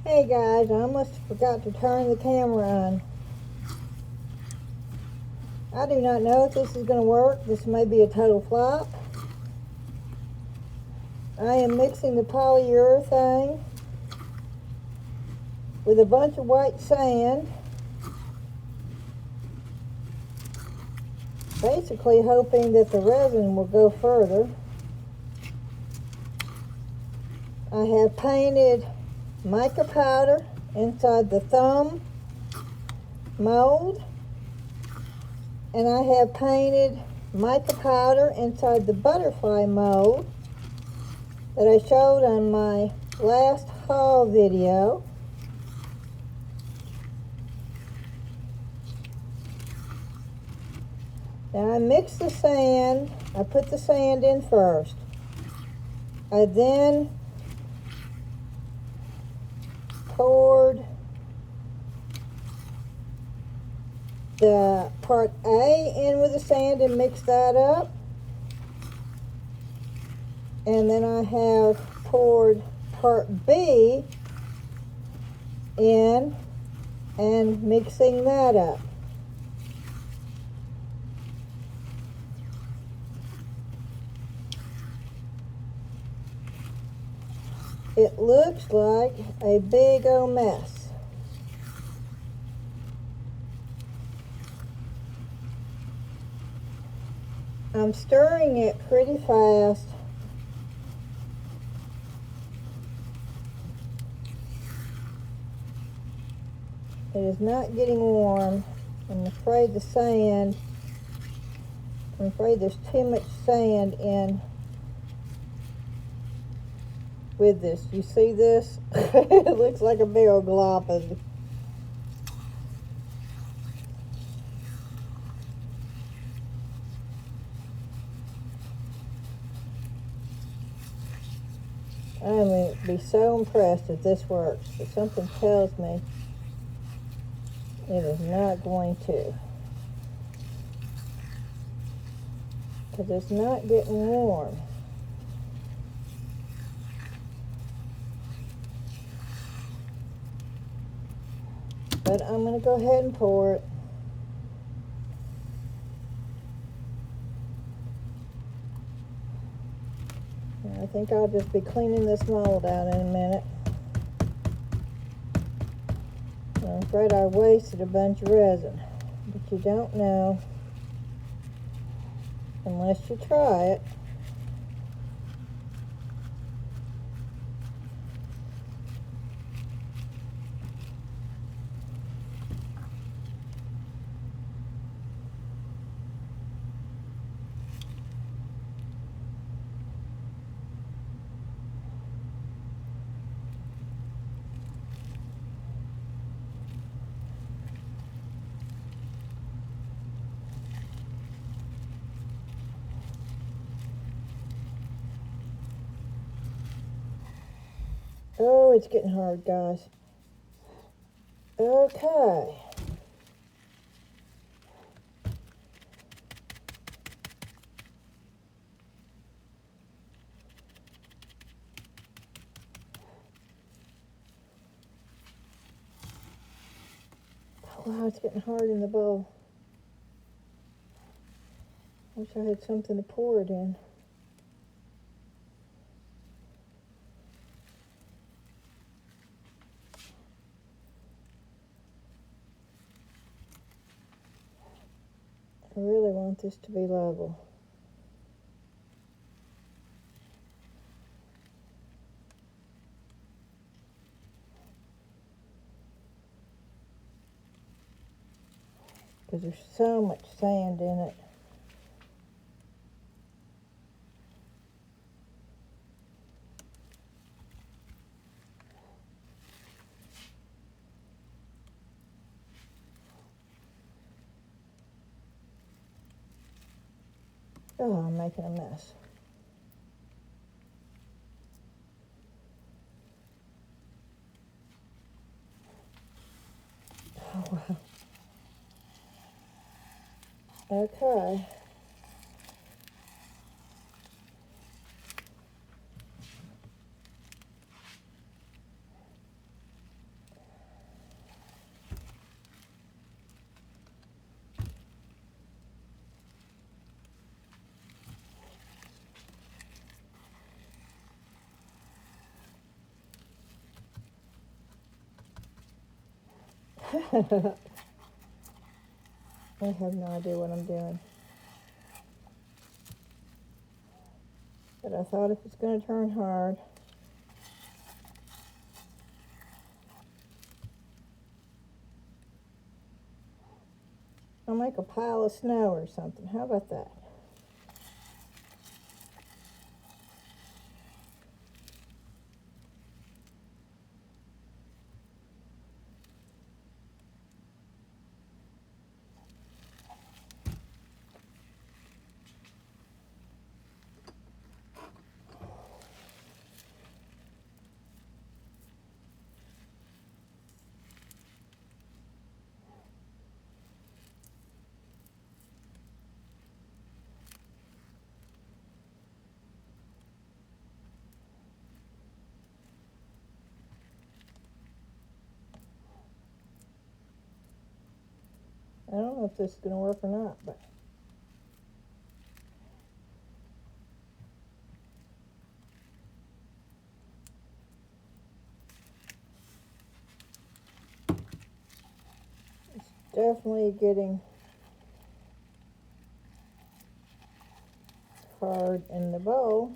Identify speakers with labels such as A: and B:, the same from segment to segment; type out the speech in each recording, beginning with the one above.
A: Hey guys, I almost forgot to turn the camera on. I do not know if this is going to work. This may be a total flop. I am mixing the polyurethane with a bunch of white sand, basically hoping that the resin will go further. I have painted mica powder inside the thumb mold, and I have painted mica powder inside the butterfly mold that I showed on my last haul video. Now I mix the sand. I put the sand in first. I then poured the part A in with the sand and mixed that up. And then I have poured part B in and mixing that up. It looks like a big old mess. I'm stirring it pretty fast. It is not getting warm. I'm afraid there's too much sand in with this. You see this? It looks like a big old glop of I would be so impressed if this works, but something tells me it is not going to. Because it's not getting warm. But I'm going to go ahead and pour it. And I think I'll just be cleaning this mold out in a minute. I'm afraid I wasted a bunch of resin, but you don't know unless you try it. Oh, it's getting hard, guys. Okay. Wow, it's getting hard in the bowl. Wish I had something to pour it in. I really want this to be level. Because there's so much sand in it. Oh, I'm making a mess. Oh, wow. Okay. I have no idea what I'm doing. But I thought if it's going to turn hard, I'll make a pile of snow or something. How about that? I don't know if this is going to work or not, but it's definitely getting hard in the bowl.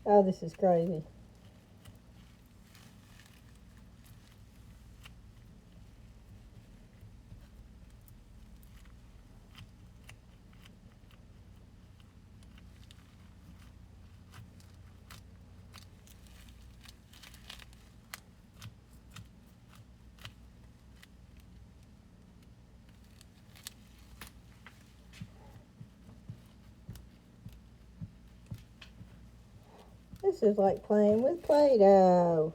A: Oh, this is crazy. This is like playing with Play-Doh.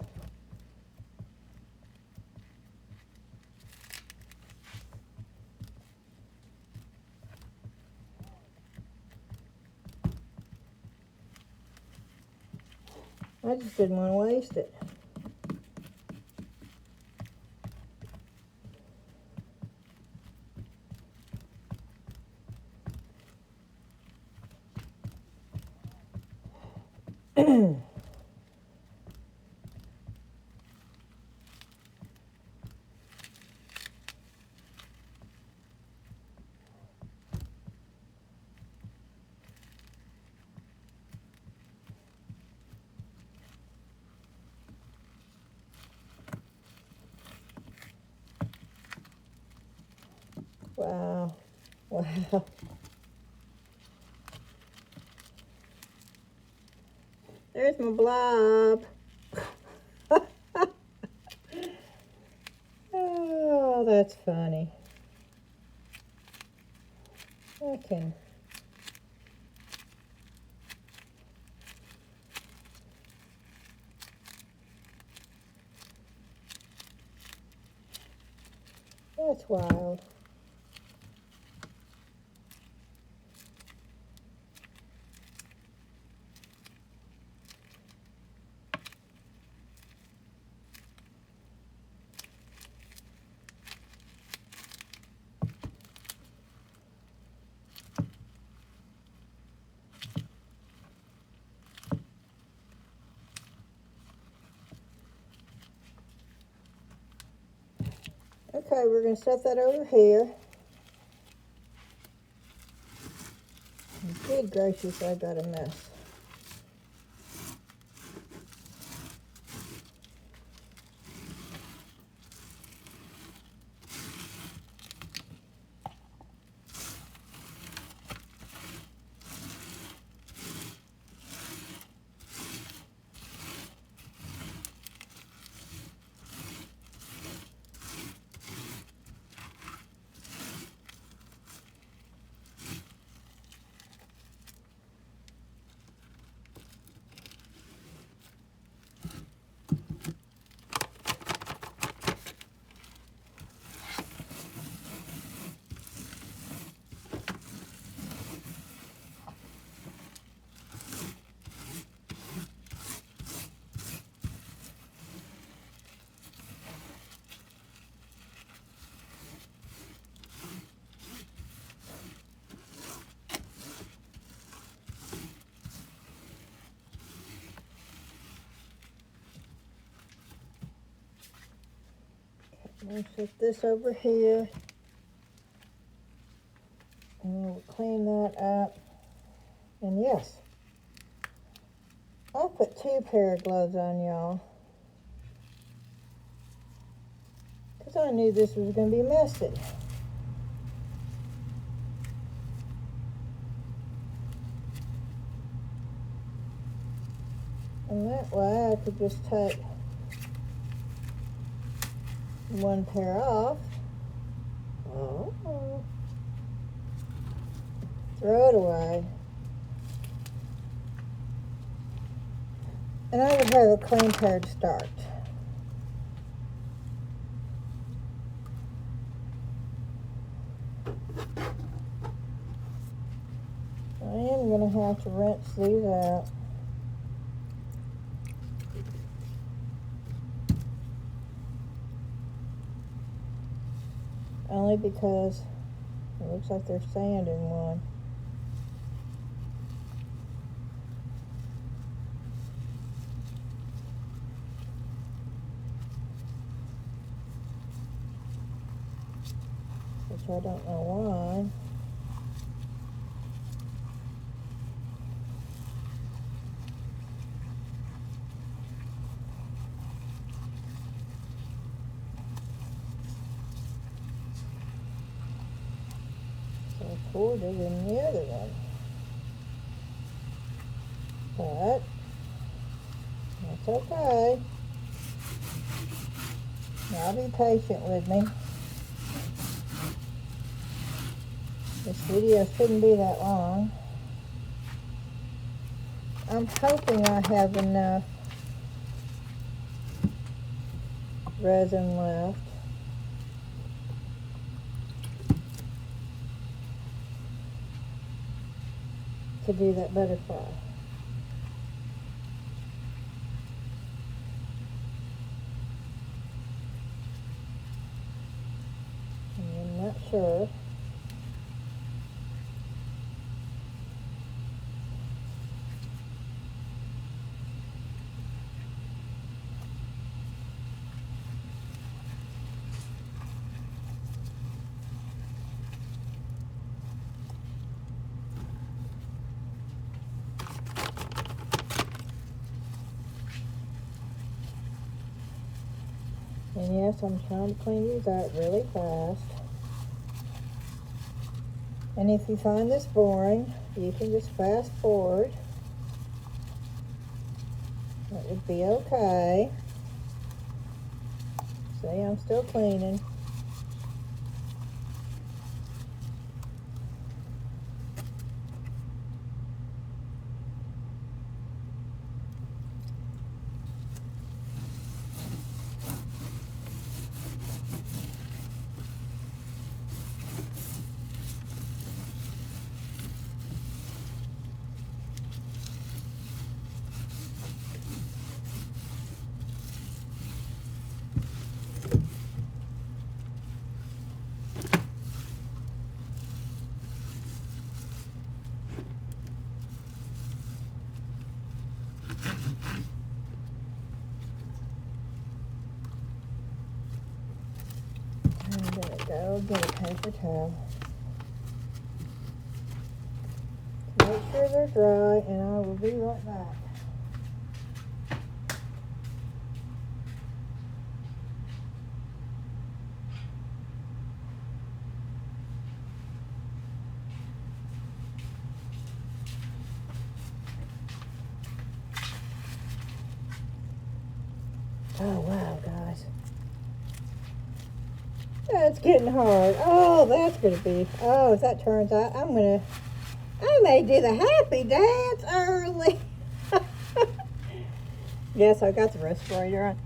A: I just didn't want to waste it. Wow. Wow. There's my blob. Oh, that's funny. Okay. That's wild. Okay, we're going to set that over here. Good gracious, I got a mess. I'll set this over here. And we'll clean that up. And yes, I put 2 pair of gloves on, y'all. Because I knew this was going to be messy. And that way I could just take 1 pair off. Oh. Throw it away. And I would have a clean pair to start. I am going to have to rinse these out. Only because it looks like there's sand in one. Which I don't know why. So I poured it in the other one. But that's okay. Now be patient with me. This video shouldn't be that long. I'm hoping I have enough resin left to do that butterfly. And I'm not sure. And yes, I'm trying to clean these out really fast. And if you find this boring, you can just fast forward. That would be okay. See, I'm still cleaning. There we go, get a paper towel. Make sure they're dry, and I will be right back. Oh, wow, guys. That's getting hard. Oh, that's going to be, oh, if that turns out, I may do the happy dance early. Yes, I got the respirator on.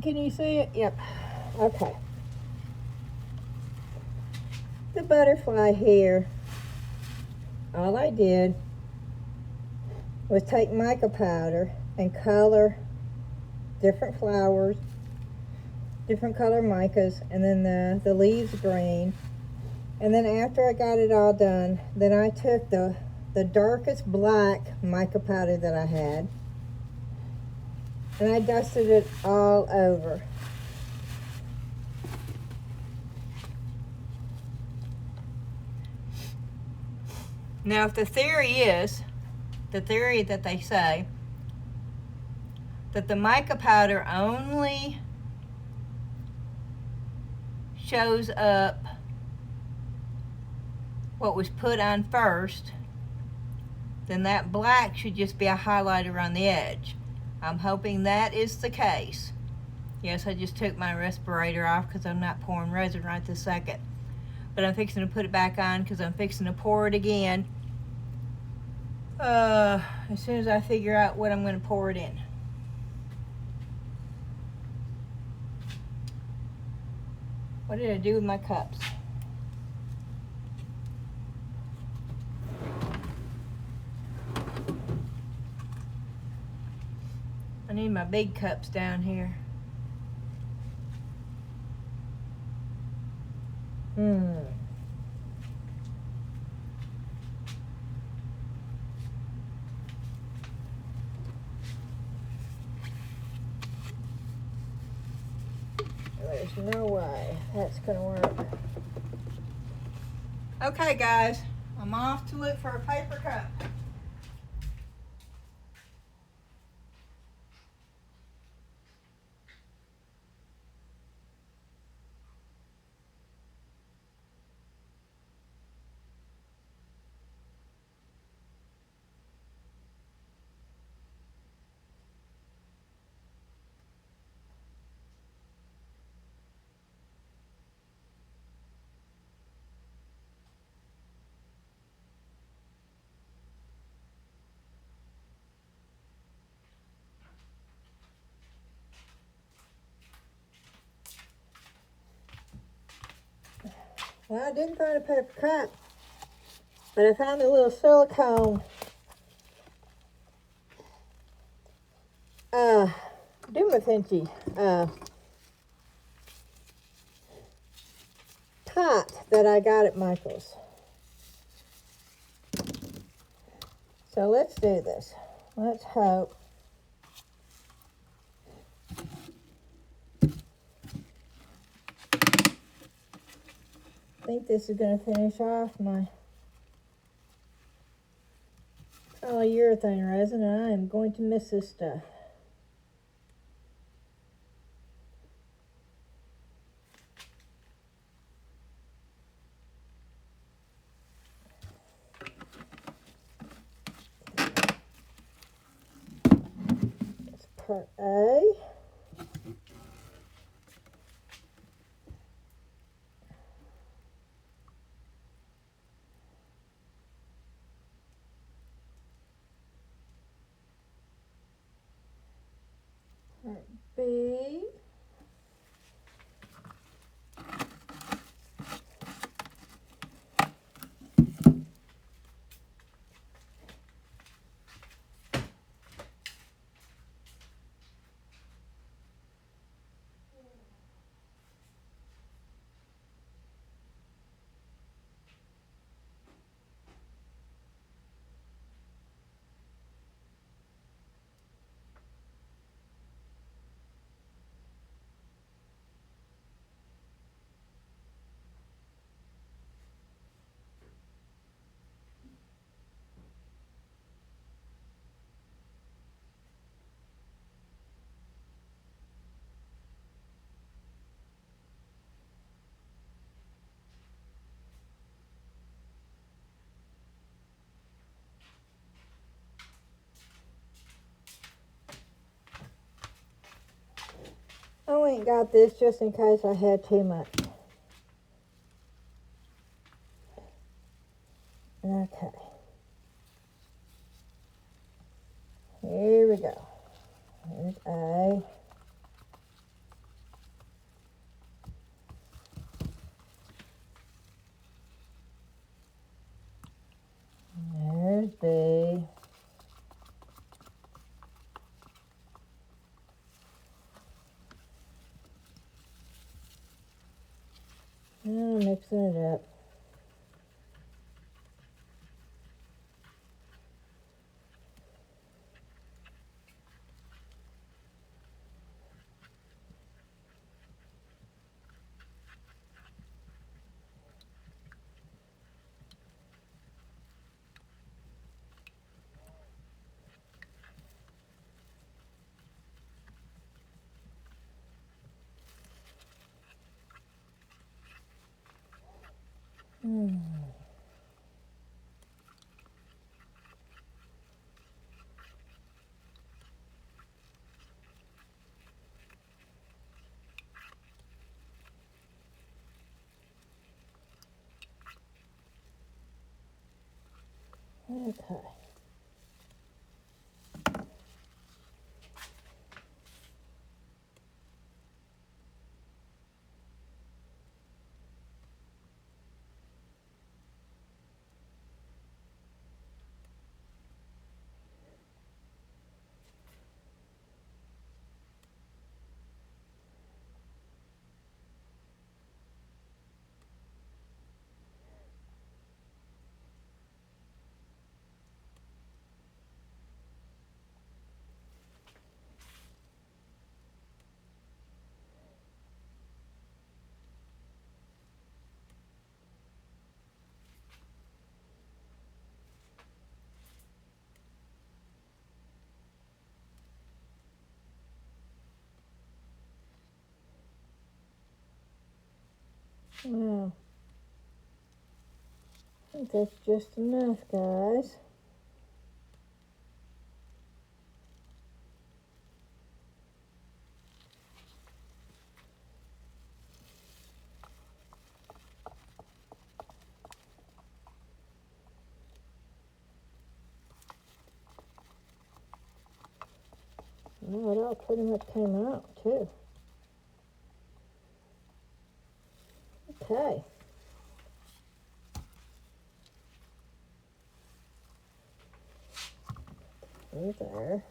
A: Can you see it? Yep. Okay. The butterfly here, all I did was take mica powder and color different flowers, different color micas, and then the leaves green. And then after I got it all done, then I took the darkest black mica powder that I had, and I dusted it all over. Now, if the theory that they say, that the mica powder only shows up what was put on first, then that black should just be a highlighter on the edge. I'm hoping that is the case. Yes, I just took my respirator off because I'm not pouring resin right this second. But I'm fixing to put it back on because I'm fixing to pour it again as soon as I figure out what I'm going to pour it in. What did I do with my cups? I need my big cups down here. There's no way that's gonna work. Okay, guys, I'm off to look for a paper cup. Well, I didn't find a paper cup, but I found a little silicone Demolding pot that I got at Michael's. So let's do this. Let's hope. I think this is going to finish off my polyurethane resin, and I am going to miss this stuff. That's part A. Part B. I ain't got this just in case I had too much. Okay. Here we go. Here's A. There's B. I'm mixing it up. Okay. Well, I think that's just enough, guys. Well, it all pretty much came out, too. Okay. There.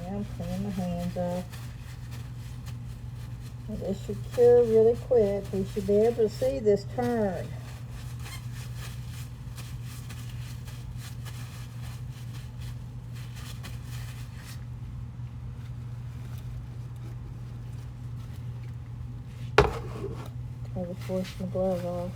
A: Yeah, I'm cleaning my hands off. This should cure really quick. We should be able to see this turn. I just washed my glove off.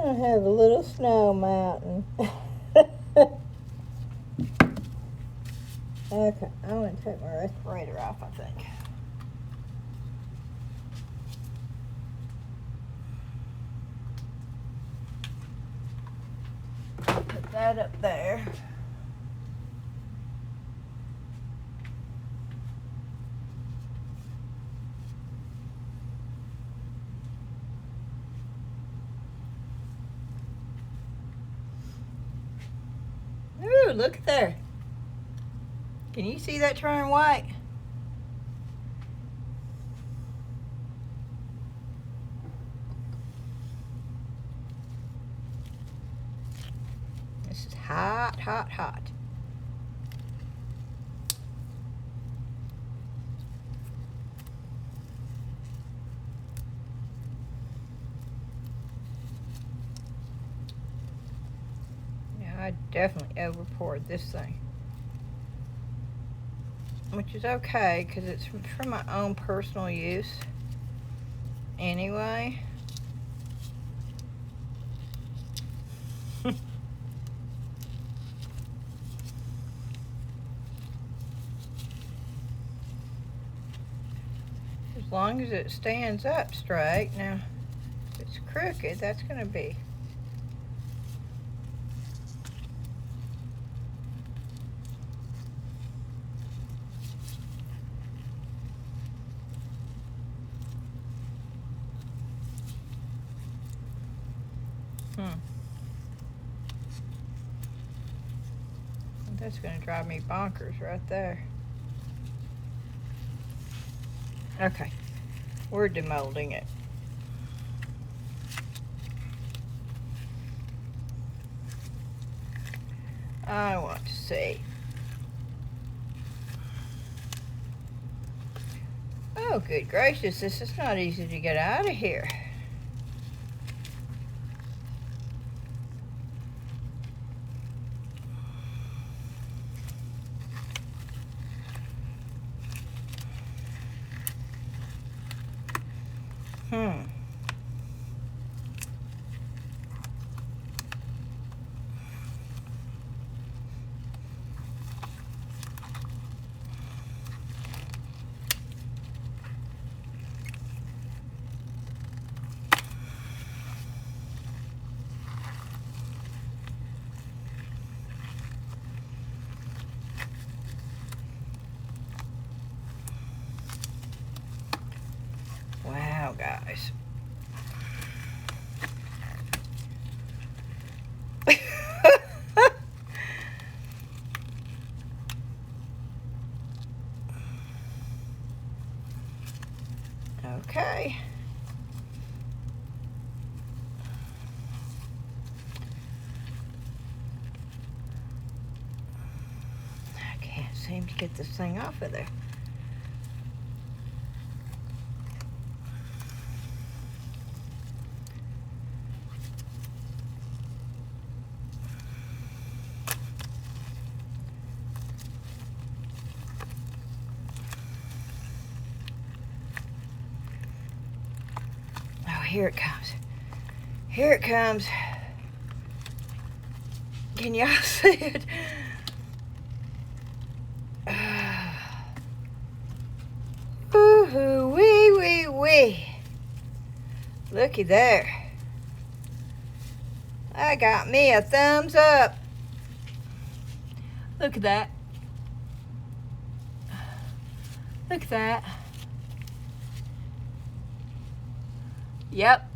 A: I have a little snow mountain. Okay, I'm going to take my respirator off, I think. Put that up there. Ooh, look there. Can you see that turn white? This is hot, hot, hot. Yeah, I definitely over poured this thing. Which is okay, because it's for my own personal use anyway. As long as it stands up straight. Now, if it's crooked, that's going to be. That's going to drive me bonkers right there. Okay, We're demolding it. I want to see. Oh, good gracious, this is not easy to get out of here. Wow, guys. Okay. I can't seem to get this thing off of there. Oh, here it comes. Here it comes. Can y'all see it? Ooh, wee, wee, wee. Looky there. I got me a thumbs up. Look at that. Look at that. Yep.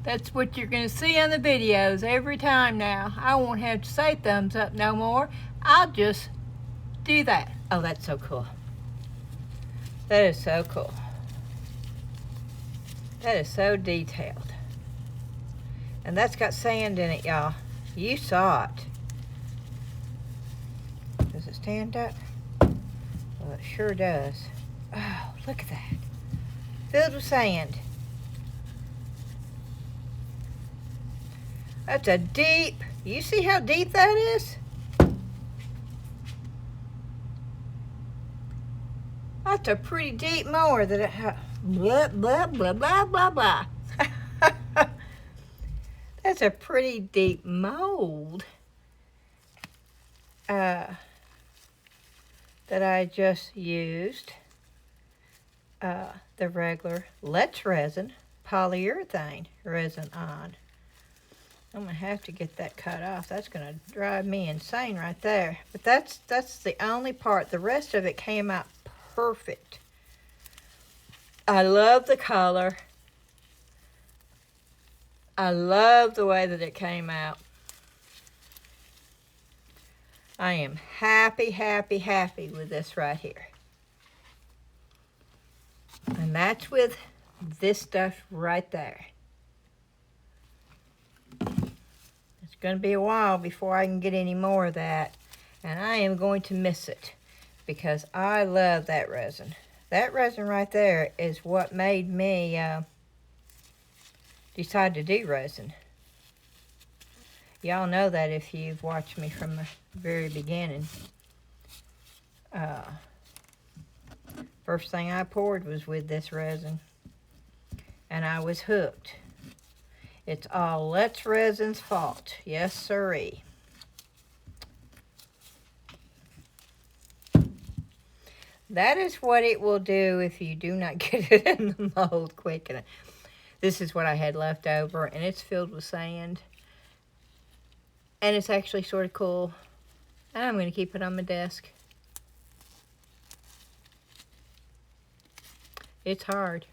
A: That's what you're going to see on the videos every time now. I won't have to say thumbs up no more. I'll just do that. Oh, that's so cool. That is so cool. That is so detailed. And that's got sand in it, y'all. You saw it. Does it stand up? Well, it sure does. Oh, look at that. Filled with sand. That's a deep, you see how deep that is? That's a pretty deep mower that it has. Blah, blah, blah, blah, blah, blah. That's a pretty deep mold that I just used. The regular Let's Resin Polyurethane resin on. I'm gonna have to get that cut off. That's gonna drive me insane right there. But that's the only part. The rest of it came out perfect. I love the color. I love the way that it came out. I am happy, happy, happy with this right here. And that's with this stuff right there. It's going to be a while before I can get any more of that. And I am going to miss it because I love that resin. That resin right there is what made me decide to do resin. Y'all know that if you've watched me from the very beginning. First thing I poured was with this resin. And I was hooked. It's all Let's Resin's fault. Yes, sirree. That is what it will do if you do not get it in the mold quick enough. This is what I had left over, and it's filled with sand. And it's actually sort of cool. And I'm going to keep it on my desk. It's hard.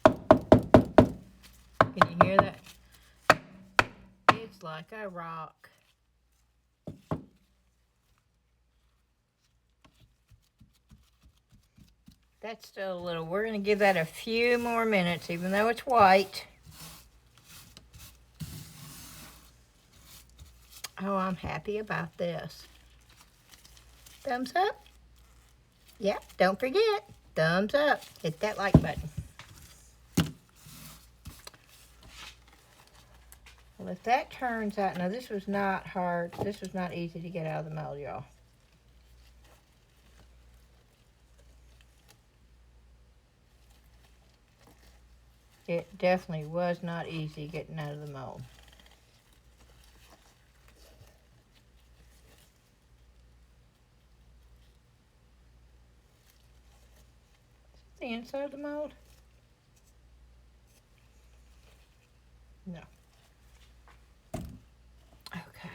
A: Can you hear that? It's like a rock. That's still a little. We're going to give that a few more minutes, even though it's white. Oh, I'm happy about this. Thumbs up. Yep, don't forget. Thumbs up. Hit that like button. Well, if that turns out, now this was not hard. This was not easy to get out of the mold, y'all. It definitely was not easy getting out of the mold. Is it the inside of the mold? No. Okay.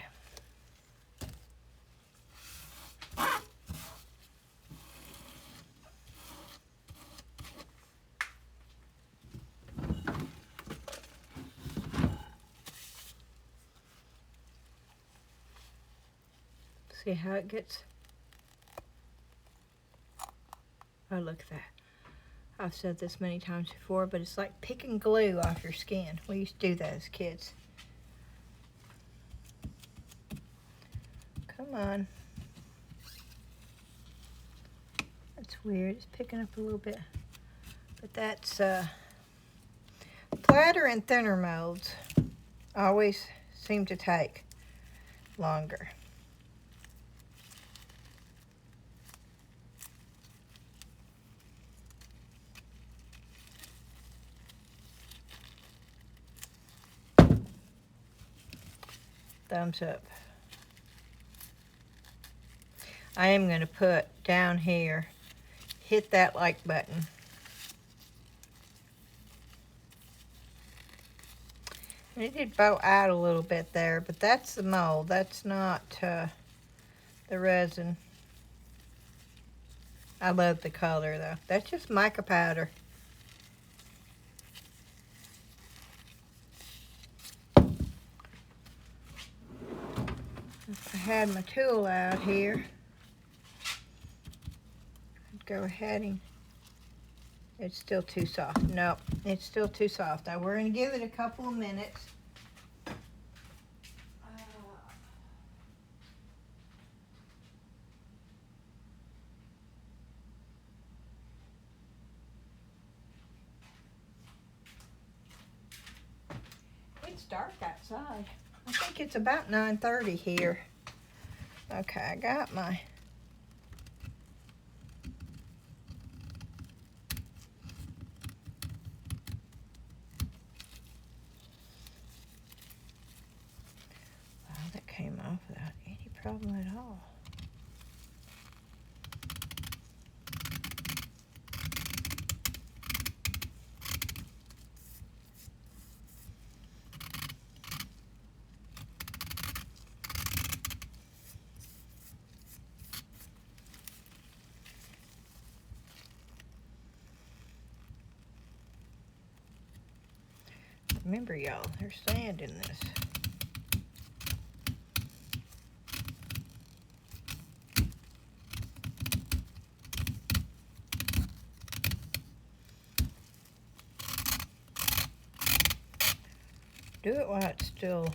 A: See how it gets? Oh, look at that. I've said this many times before, but it's like picking glue off your skin. We used to do that as kids. Come on. That's weird. It's picking up a little bit. But that's flatter and thinner molds always seem to take longer. Thumbs up. I am going to put down here, hit that like button. And it did bow out a little bit there, but that's the mold. That's not the resin. I love the color though. That's just mica powder. If I had my tool out here, I'd go ahead and, it's still too soft. Nope, it's still too soft. Now we're going to give it a couple of minutes. It's dark outside. I think it's about 9:30 here. Okay, I got my wow, that came off without any problem at all. Remember, y'all, there's sand in this. Do it while it's still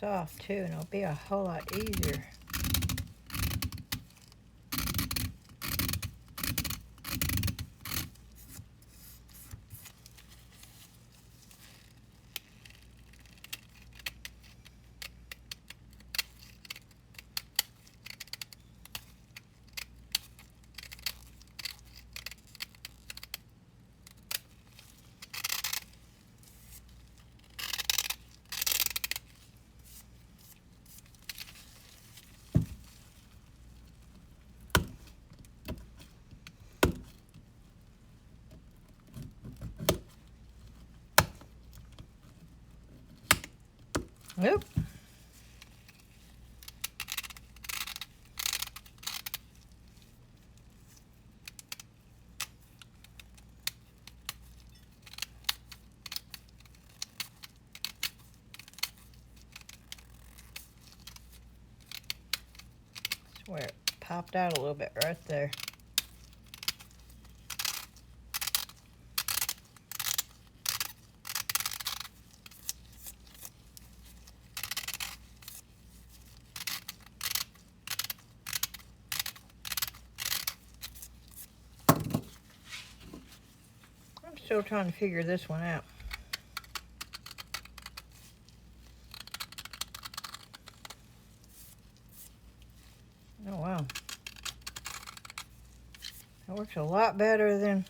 A: soft too, and it'll be a whole lot easier. Oop. That's where it popped out a little bit right there. I'm still trying to figure this one out. Oh wow. That works a lot better than...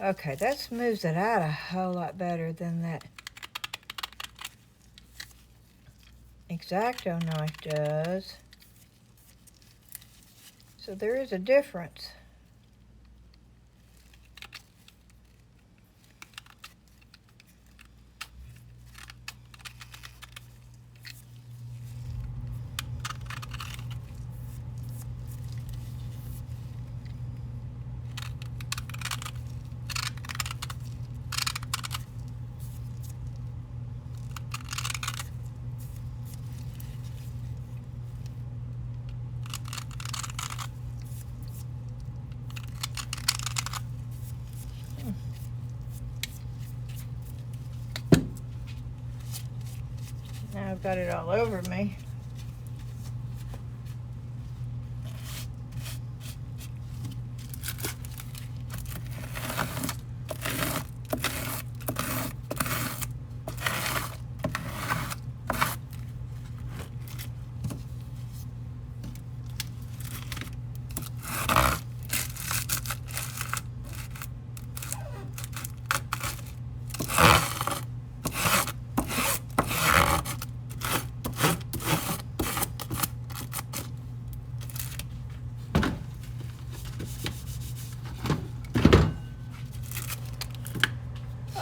A: Okay, that smooths it out a whole lot better than that X-Acto knife does. So there is a difference. Now I've got it all over me.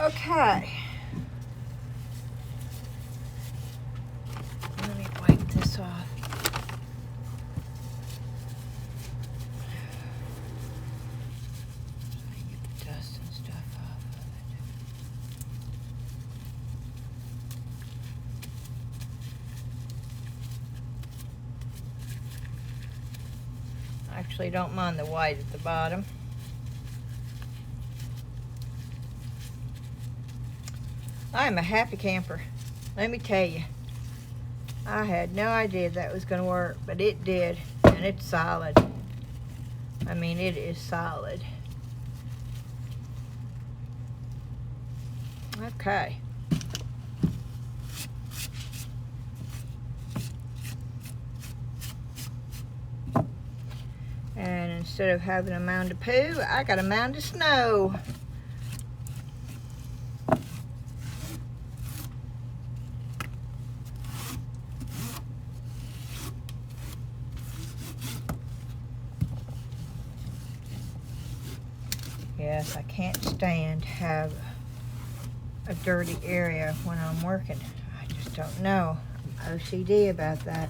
A: Okay. Let me wipe this off. Try to get the dust and stuff off of it. I actually don't mind the white at the bottom. I'm a happy camper, let me tell you. I had no idea that was going to work, but it did, and it's solid. I mean, it is solid. Okay. And instead of having a mound of poo, I got a mound of snow. Yes, I can't stand to have a dirty area when I'm working. I just don't know. I'm OCD about that.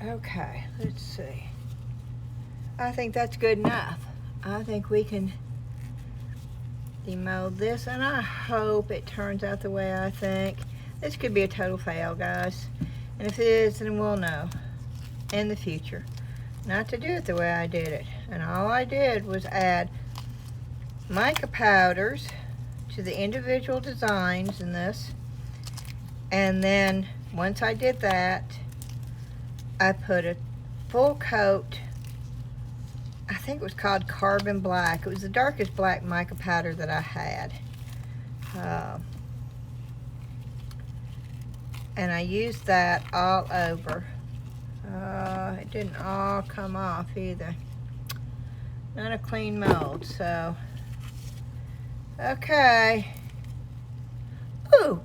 A: Okay, let's see. I think that's good enough. I think we can demold this, and I hope it turns out the way I think. This could be a total fail, guys. And if it is, then we'll know in the future not to do it the way I did it. And all I did was add mica powders to the individual designs in this. And then once I did that, I put a full coat, I think it was called Carbon Black. It was the darkest black mica powder that I had. And I used that all over. It didn't all come off either. Not a clean mold, so. Okay. Ooh,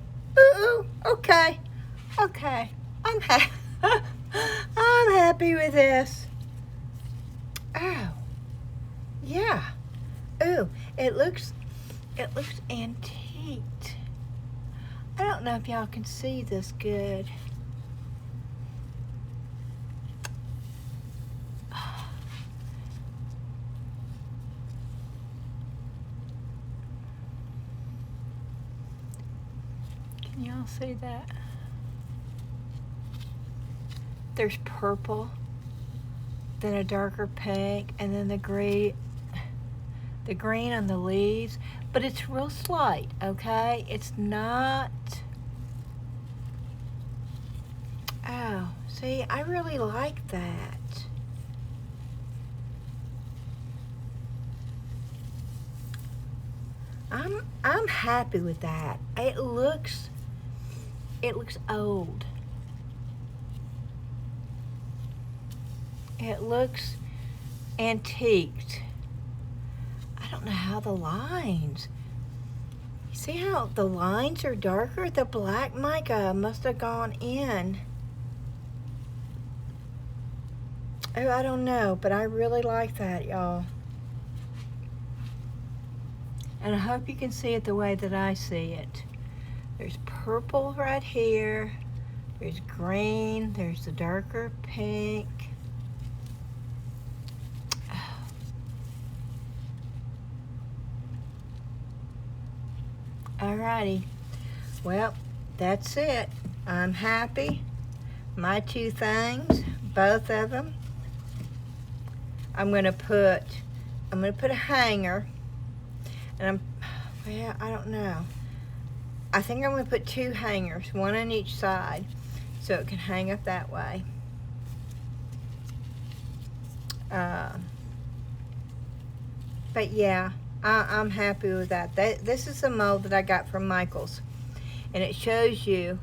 A: okay. Okay, I'm happy with this. Oh, yeah. Ooh, it looks antiqued. I don't know if y'all can see this good.
B: y'all see that? There's purple, then a darker pink, and then the green on the leaves, but it's real slight, okay? It's not, oh, see, I really like that. I'm happy with that. It looks old. It looks antiqued. I don't know how the lines. You see how the lines are darker? The black mica must have gone in. Oh, I don't know, but I really like that, y'all. And I hope you can see it the way that I see it. There's purple right here. There's green. There's the darker pink. Alrighty. Well, that's it. I'm happy. My two things, both of them. I'm gonna put a hanger. And well, I don't know. I think I'm going to put two hangers, one on each side, so it can hang up that way. But yeah, I'm happy with that. This is a mold that I got from Michael's, and it shows you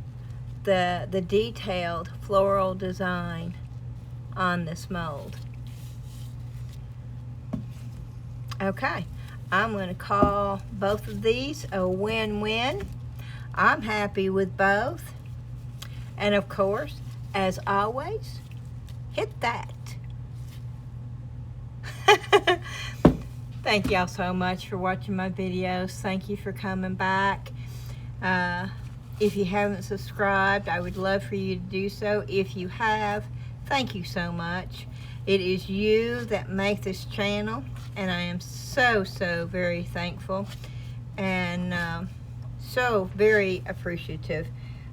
B: the detailed floral design on this mold. Okay. I'm going to call both of these a win-win. I'm happy with both. And of course, as always, hit that. Thank y'all so much for watching my videos. Thank you for coming back. If you haven't subscribed, I would love for you to do so. If you have, thank you so much. It is you that make this channel, and I am so very thankful and so very appreciative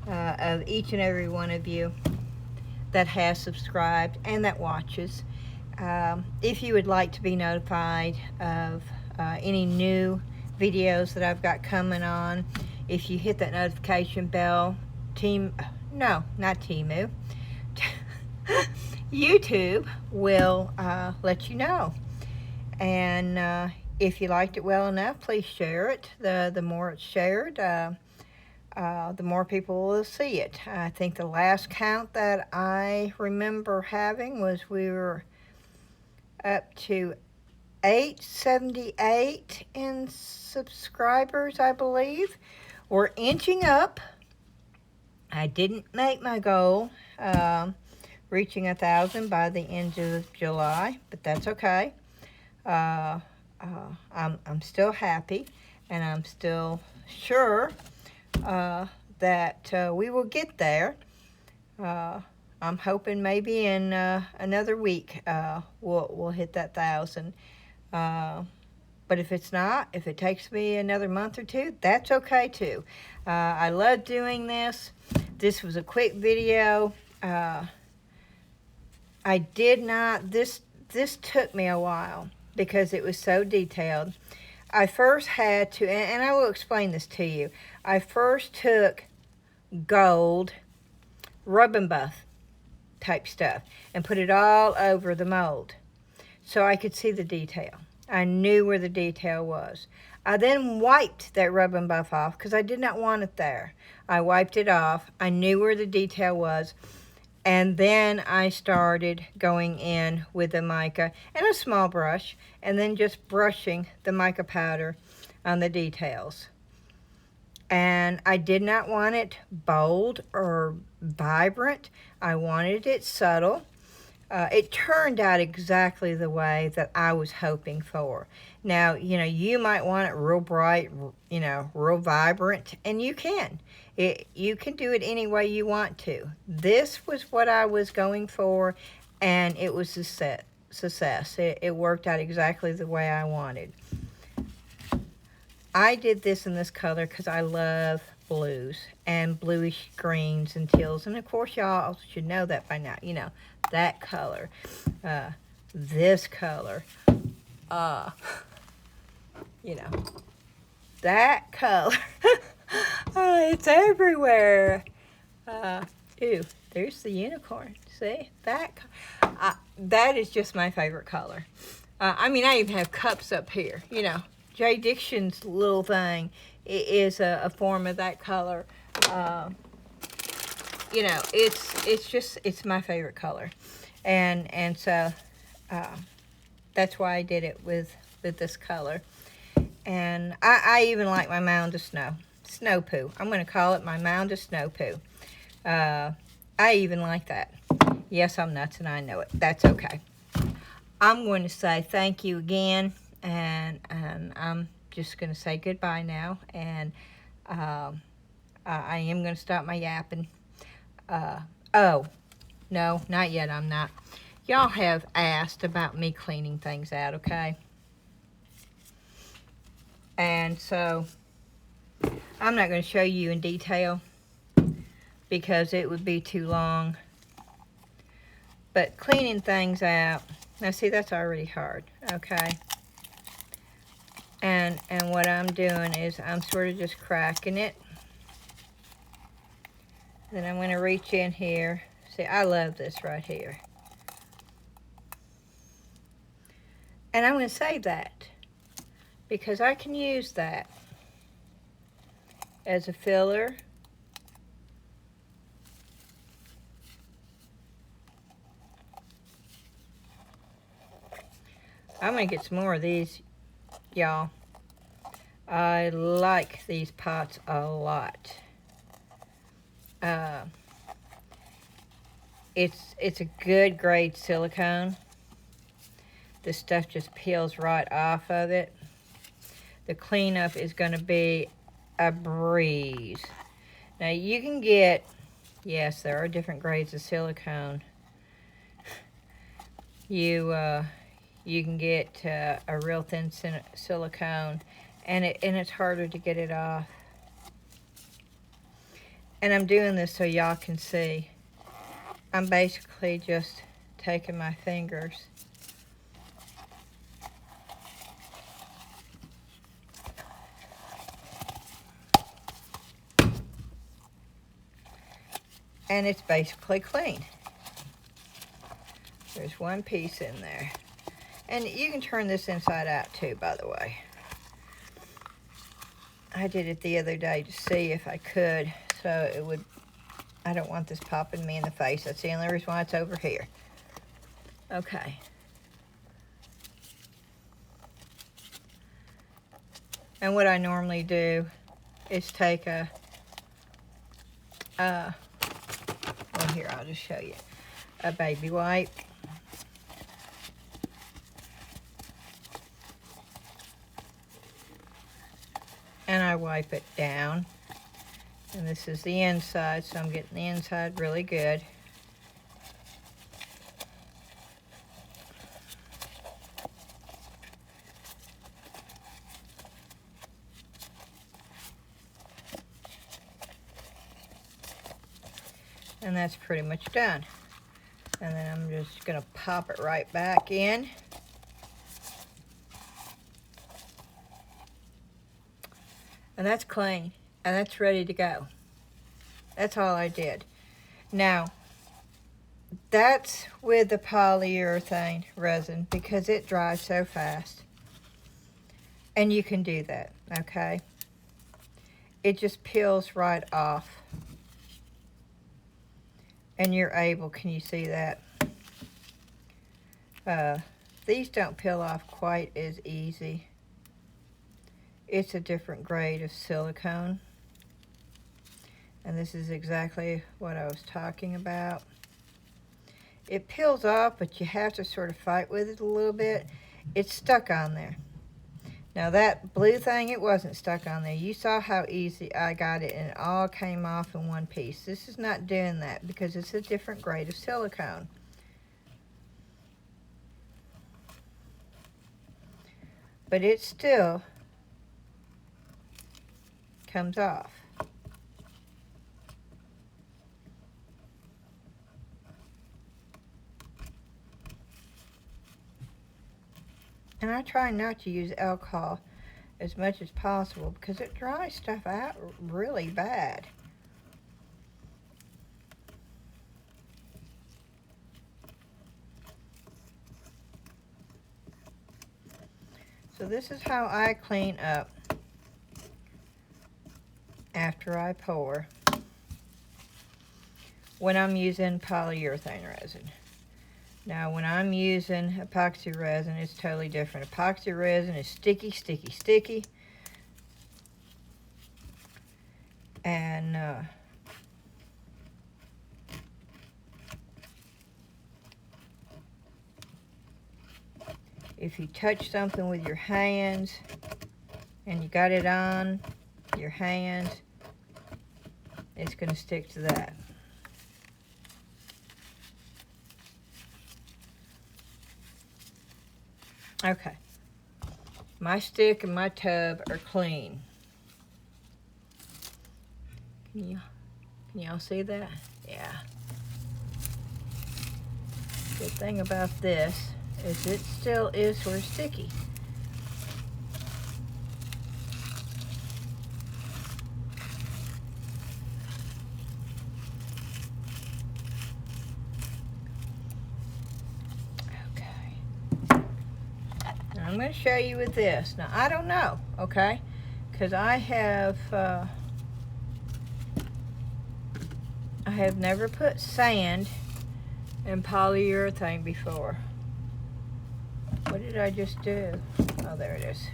B: of each and every one of you that has subscribed and that watches. If you would like to be notified of any new videos that I've got coming on, if you hit that notification bell, YouTube will let you know. And if you liked it well enough, please share it. The more it's shared, the more people will see it. I think the last count that I remember having was we were up to 878 in subscribers, I believe. We're inching up. I didn't make my goal, reaching 1,000 by the end of July, but that's okay. I'm still happy, and I'm still sure that we will get there. I'm hoping maybe in another week we'll hit that 1,000. But if it's not, if it takes me another month or two, that's okay too. I love doing this. This was a quick video. I did not, this took me a while because it was so detailed. I first had to, and I will explain this to you. I first took gold rub and buff type stuff and put it all over the mold so I could see the detail. I knew where the detail was. I then wiped that rub and buff off because I did not want it there. I wiped it off. I knew where the detail was. And then I started going in with the mica and a small brush, and then just brushing the mica powder on the details. And I did not want it bold or vibrant. I wanted it subtle. It turned out exactly the way that I was hoping for. Now, you might want it real bright, real vibrant, and you can. You can do it any way you want to. This was what I was going for, and it was a success. It worked out exactly the way I wanted. I did this in this color because I love blues and bluish greens and teals. And of course, y'all should know that by now. You know, that color, this color, you know, that color. It's everywhere. Ooh, there's the unicorn. See? That is just my favorite color. I mean, I even have cups up here, you know. Jay Dixon's little thing is a form of that color. You know, it's my favorite color. And so that's why I did it with this color. And I even like my mound of snow. Snow poo. I'm going to call it my mound of snow poo. I even like that. Yes, I'm nuts and I know it. That's okay. I'm going to say thank you again, and I'm just going to say goodbye now, and I am going to stop my yapping. Oh, no, not yet, I'm not. Y'all have asked about me cleaning things out, okay? And so I'm not going to show you in detail because it would be too long. But cleaning things out, now see, that's already hard, okay? And what I'm doing is I'm sort of just cracking it. Then I'm going to reach in here. See, I love this right here. And I'm going to save that because I can use that as a filler. I'm going to get some more of these, y'all. I like these pots a lot. It's a good grade silicone. This stuff just peels right off of it. The cleanup is going to be a breeze. Now you can get, yes, there are different grades of silicone. You can get a real thin silicone, and it's harder to get it off. And I'm doing this so y'all can see. I'm basically just taking my fingers and it's basically clean. There's one piece in there. And you can turn this inside out too, by the way. I did it the other day to see if I could, so it would, I don't want this popping me in the face. That's the only reason why it's over here. Okay. And what I normally do is take well, here, I'll just show you. A baby wipe. And I wipe it down. And this is the inside, so I'm getting the inside really good. And that's pretty much done. And then I'm just gonna pop it right back in. And that's clean, and that's ready to go. That's all I did. Now, that's with the polyurethane resin because it dries so fast. And you can do that, okay? It just peels right off. And you're able, can you see that? These don't peel off quite as easy. It's a different grade of silicone. And this is exactly what I was talking about. It peels off, but you have to sort of fight with it a little bit. It's stuck on there. Now that blue thing, it wasn't stuck on there. You saw how easy I got it, and it all came off in one piece. This is not doing that because it's a different grade of silicone. But it still comes off. And I try not to use alcohol as much as possible because it dries stuff out really bad. So this is how I clean up after I pour when I'm using polyurethane resin. Now when I'm using epoxy resin, it's totally different. Epoxy resin is sticky, sticky, sticky. And if you touch something with your hands and you got it on your hands, it's going to stick to that. Okay, my stick and my tub are clean. Can y'all see that? Yeah. Good thing about this is it still is sort of sticky. I'm going to show you with this. Now, I don't know, okay? Because I have never put sand in polyurethane before. What did I just do? Oh, there it is.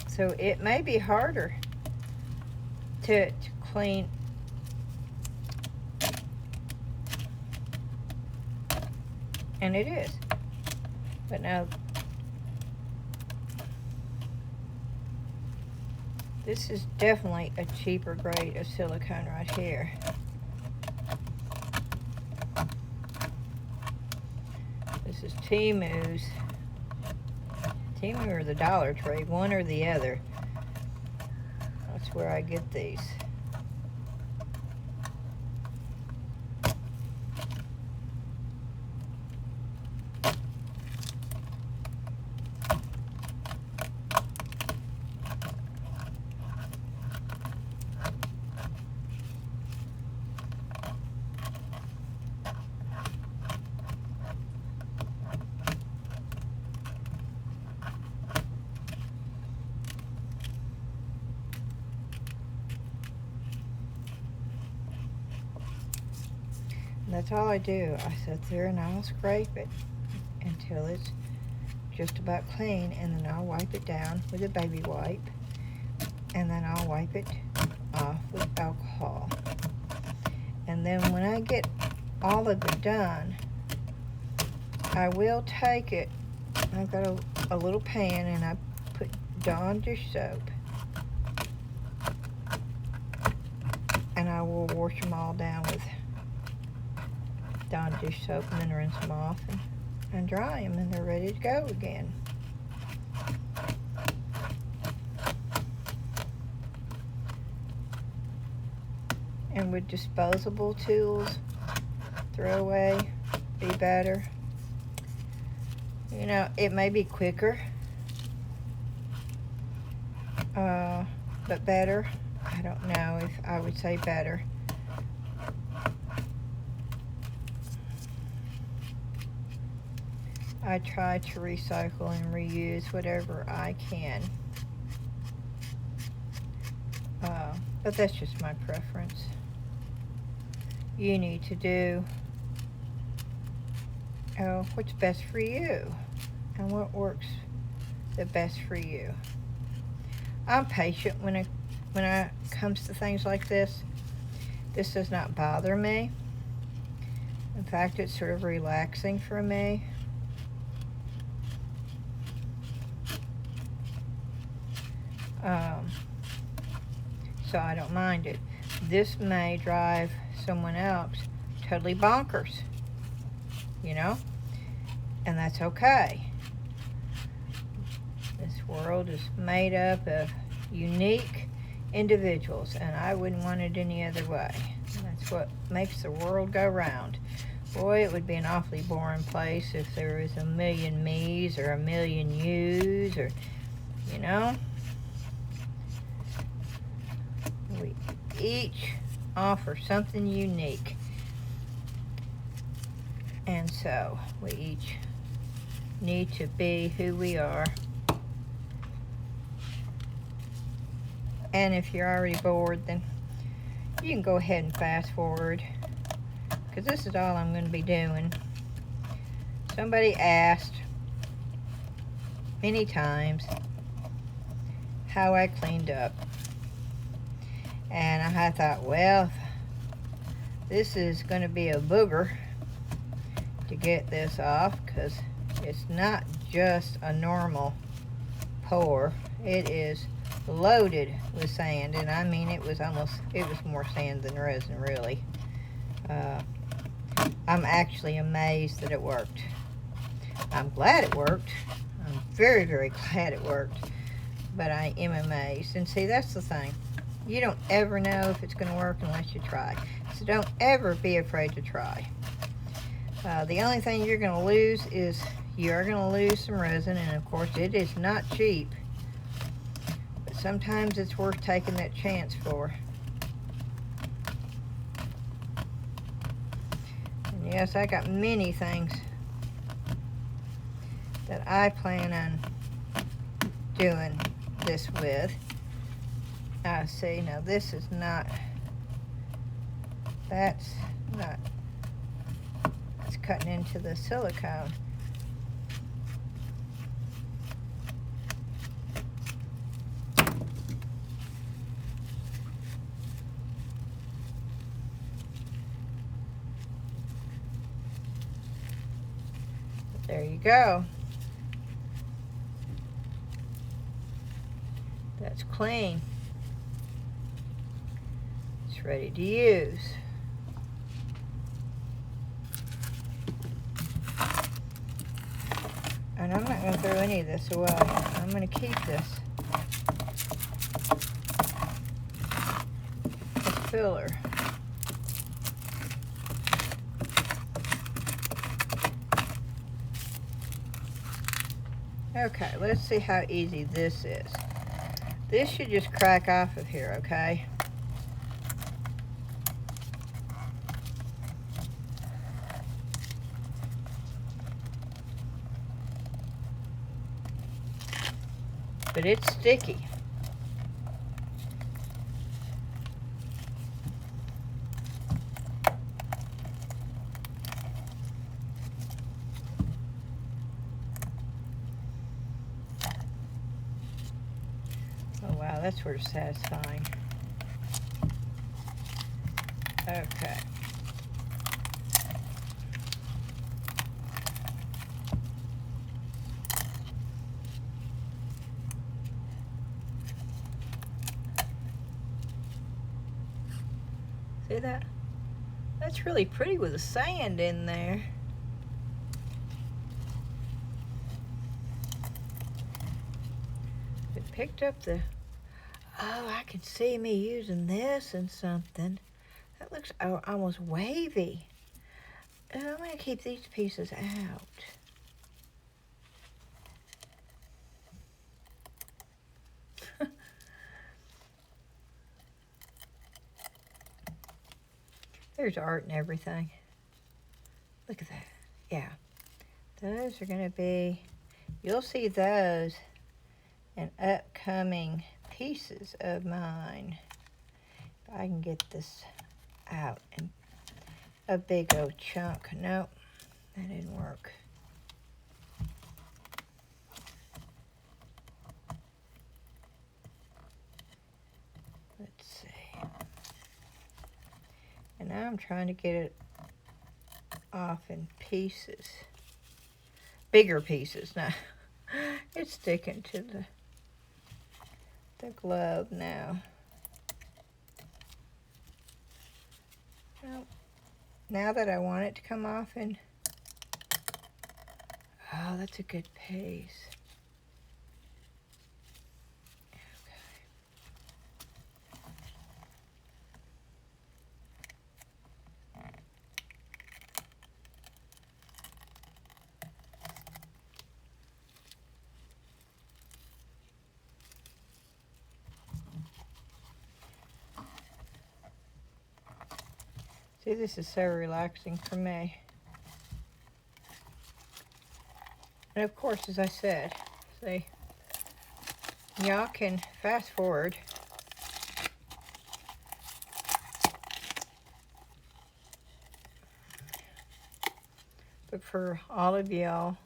B: So it may be harder to clean. And it is. But now, this is definitely a cheaper grade of silicone right here. This is Temu's. Temu or the Dollar Tree, one or the other. That's where I get these. That's all I do. I sit there and I'll scrape it until it's just about clean, and then I'll wipe it down with a baby wipe, and then I'll wipe it off with alcohol. And then when I get all of it done, I will take it. I've got a little pan, and I put Dawn dish soap, and I will wash them all down with Dawn dish soap, and then rinse them off and dry them, and they're ready to go again. And with disposable tools, throw away, be better. You know, it may be quicker, but better. I don't know if I would say better. I try to recycle and reuse whatever I can. But that's just my preference. You need to do what's best for you and what works the best for you. I'm patient when it comes to things like this. This does not bother me. In fact, it's sort of relaxing for me. So I don't mind it. This may drive someone else totally bonkers, you know, and that's okay. This world is made up of unique individuals, and I wouldn't want it any other way. And that's what makes the world go round. Boy, it would be an awfully boring place if there was a million me's or a million you's, or, you know. We each offer something unique. And so we each need to be who we are. And if you're already bored, then you can go ahead and fast forward, because this is all I'm going to be doing. Somebody asked many times how I cleaned up. And I thought, well, this is going to be a booger to get this off, because it's not just a normal pour. It is loaded with sand, and I mean, it was more sand than resin, really. I'm actually amazed that it worked. I'm glad it worked. I'm very, very glad it worked, but I am amazed. And see, that's the thing. You don't ever know if it's going to work unless you try. So don't ever be afraid to try. The only thing you're going to lose is you're going to lose some resin, and of course it is not cheap. But sometimes it's worth taking that chance for. And yes, I got many things that I plan on doing this with. See, now this is not, that's cutting into the silicone. There you go. That's clean. It's ready to use. And I'm not going to throw any of this away. I'm going to keep this as filler. Okay, let's see how easy this is. This should just crack off of here, okay? But it's sticky. Oh wow, that's sort of satisfying. Okay. See that? That's really pretty with the sand in there. It picked up the, oh, I can see me using this and something. That looks almost wavy. I'm going to keep these pieces out. There's art and everything. Look at that. Yeah. Those are going to be, you'll see those in upcoming pieces of mine. If I can get this out in a big old chunk. Nope, that didn't work. Let's see. And now I'm trying to get it off in pieces. Bigger pieces. Now, it's sticking to the glove now. Well, now that I want it to come off, and oh, that's a good piece. See, this is so relaxing for me. And of course, as I said, see, y'all can fast forward. But for all of y'all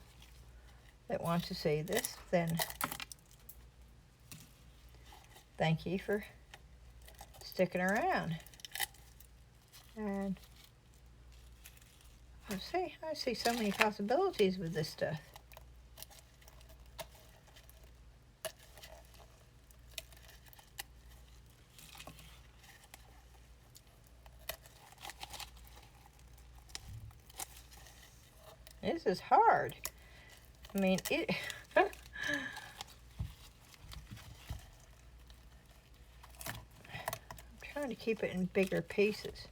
B: that want to see this, then thank you for sticking around. And I see so many possibilities with this stuff. This is hard. I mean, I'm trying to keep it in bigger pieces.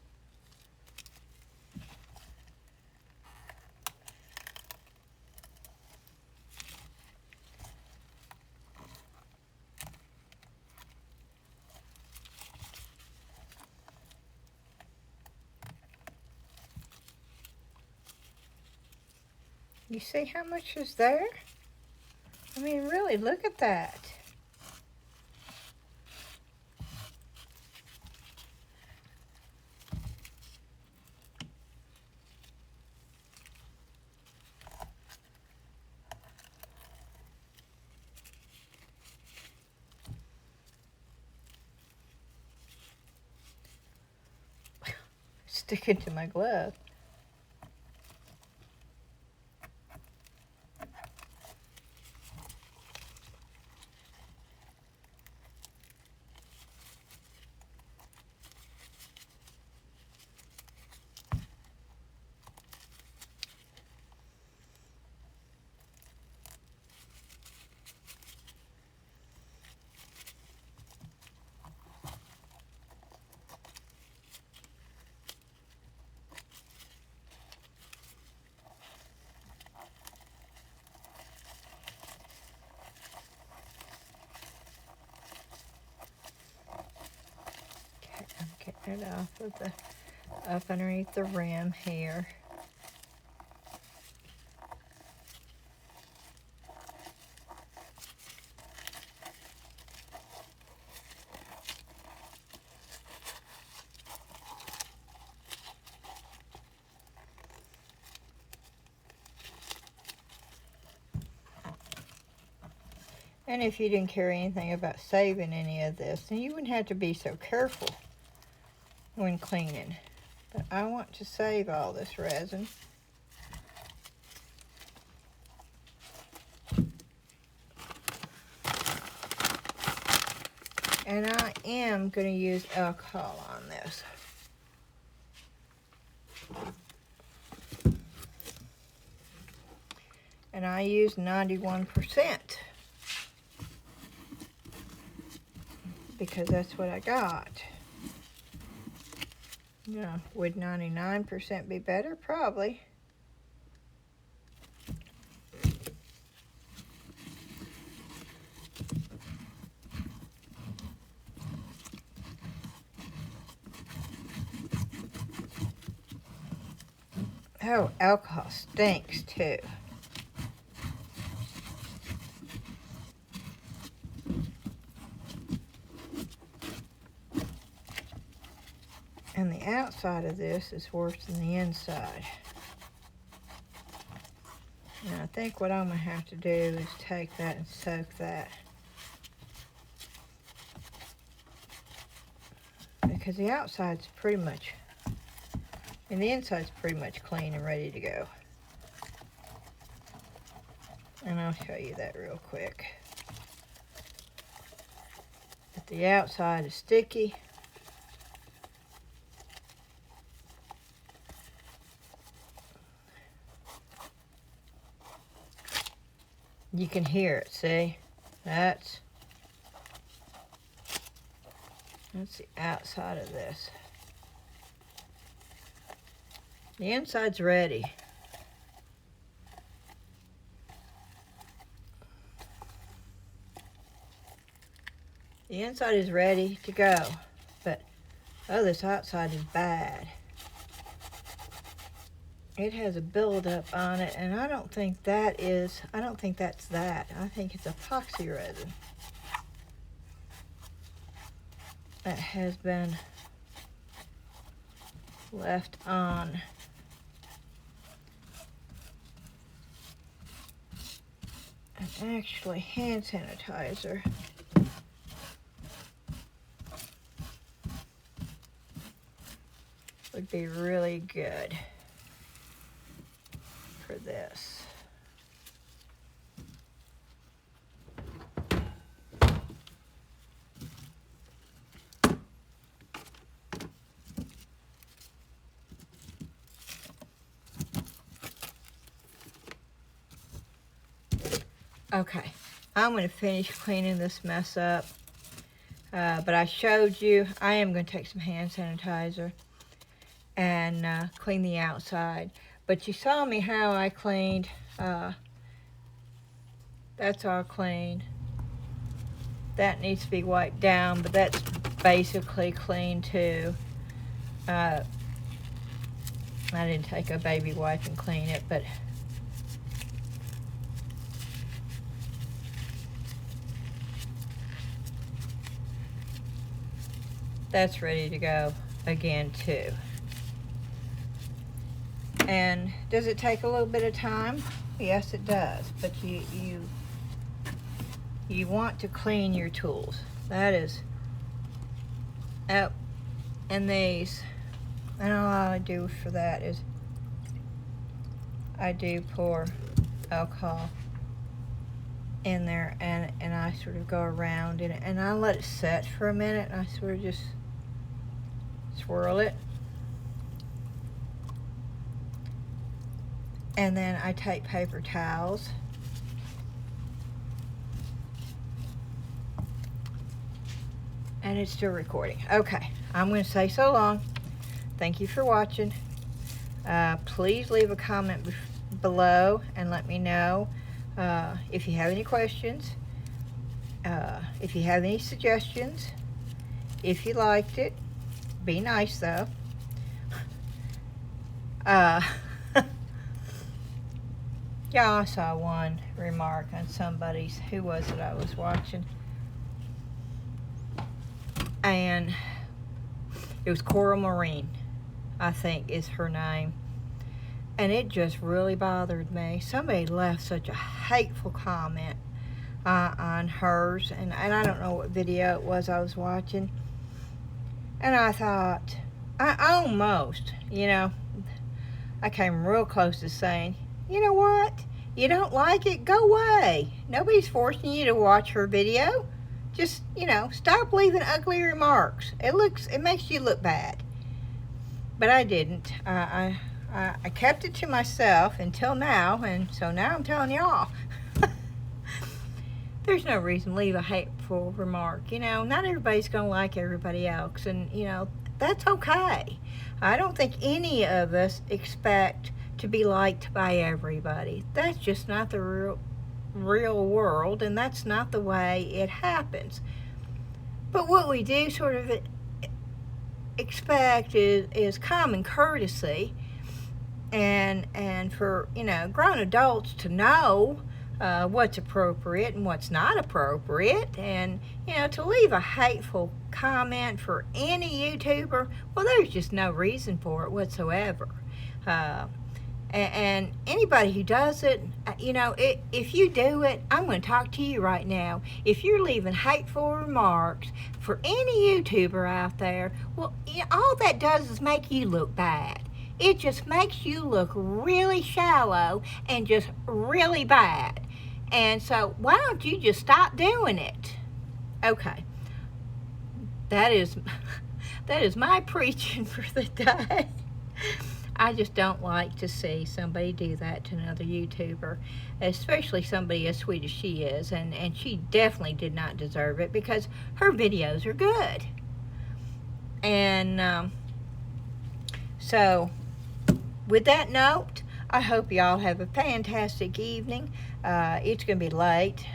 B: You see how much is there? I mean, really, look at that. Sticking to my glove. It off of the up underneath the rim here. And if you didn't care anything about saving any of this, then you wouldn't have to be so careful when cleaning. But I want to save all this resin. And I am going to use alcohol on this. And I use 91% because that's what I got. Yeah, would 99% be better? Probably. Oh, alcohol stinks too. And the outside of this is worse than the inside. And I think what I'm going to have to do is take that and soak that. Because the outside's pretty much, and the inside's pretty much clean and ready to go. And I'll show you that real quick. But the outside is sticky. You can hear it, see? That's the outside of this. The inside's ready. The inside is ready to go, but oh, this outside is bad. it has a buildup on it, and I don't think that's that. I think it's epoxy resin that has been left on. And actually, hand sanitizer would be really good for this. Okay, I'm going to finish cleaning this mess up, but I showed you, I am going to take some hand sanitizer and clean the outside. But you saw me how I cleaned. That's all clean. That needs to be wiped down, but that's basically clean too. I didn't take a baby wipe and clean it, but that's ready to go again too. And does it take a little bit of time? Yes, it does. But you want to clean your tools. That is up. And these, and all I do for that is I do pour alcohol in there, and I sort of go around in it, and I let it set for a minute, and I sort of just swirl it. And then I take paper towels and it's still recording. Okay, I'm going to say so long. Thank you for watching. Please leave a comment below and let me know if you have any questions, if you have any suggestions, if you liked it. Be nice though. Yeah, I saw one remark on somebody's, who was it I was watching? And it was Coral Marine, I think is her name. And it just really bothered me. Somebody left such a hateful comment on hers. And I don't know what video it was I was watching. And I thought, I almost, I came real close to saying, you know what? You don't like it? Go away. Nobody's forcing you to watch her video. Just, stop leaving ugly remarks. It makes you look bad. But I didn't. I kept it to myself until now, and so now I'm telling y'all. There's no reason to leave a hateful remark. Not everybody's going to like everybody else, and, that's okay. I don't think any of us expect to be liked by everybody. That's just not the real world, and that's not the way it happens. But what we do sort of expect is common courtesy, and for grown adults to know what's appropriate and what's not appropriate, and to leave a hateful comment for any YouTuber, well, there's just no reason for it whatsoever. And anybody who does it, if you do it, I'm going to talk to you right now. If you're leaving hateful remarks for any YouTuber out there, well, all that does is make you look bad. It just makes you look really shallow and just really bad. And so why don't you just stop doing it? Okay. That is my preaching for the day. I just don't like to see somebody do that to another YouTuber, especially somebody as sweet as she is, and she definitely did not deserve it because her videos are good. And so with that note, I hope y'all have a fantastic evening. It's going to be late,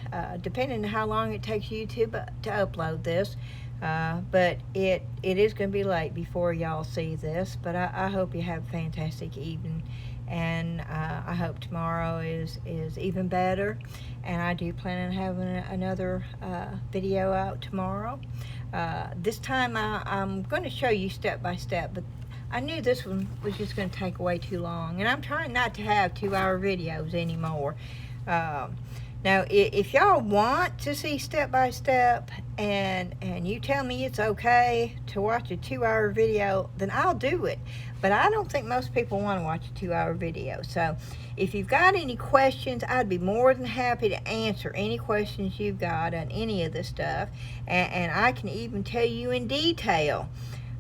B: depending on how long it takes YouTube to upload this. But it is going to be late before y'all see this, but I hope you have a fantastic evening, and I hope tomorrow is even better. And I do plan on having another video out tomorrow. This time I'm going to show you step by step, but I knew this one was just going to take way too long, and I'm trying not to have 2-hour videos anymore. Now, if y'all want to see step by step, and you tell me it's okay to watch a 2-hour video, then I'll do it. But I don't think most people want to watch a 2-hour video. So if you've got any questions, I'd be more than happy to answer any questions you've got on any of this stuff. And I can even tell you in detail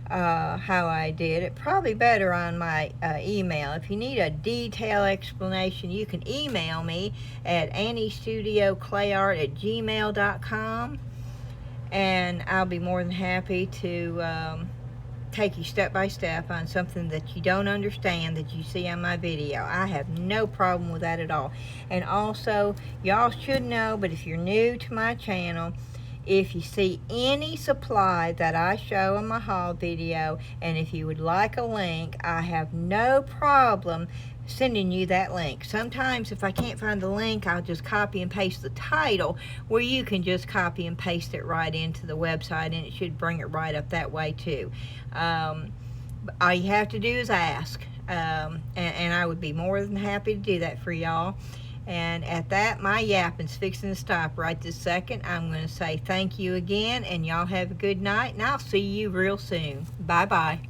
B: how I did it. Probably better on my email. If you need a detailed explanation, you can email me at anniestudioclayart@gmail.com, and I'll be more than happy to take you step by step on something that you don't understand that you see on my video. I have no problem with that at all. And also, y'all should know, but if you're new to my channel, if you see any supply that I show in my haul video, and if you would like a link, I have no problem sending you that link. Sometimes if I can't find the link, I'll just copy and paste the title, where you can just copy and paste it right into the website, and it should bring it right up that way too. All you have to do is ask, and I would be more than happy to do that for y'all. And at that, my yapping's fixing to stop right this second. I'm going to say thank you again, and y'all have a good night, and I'll see you real soon. Bye-bye.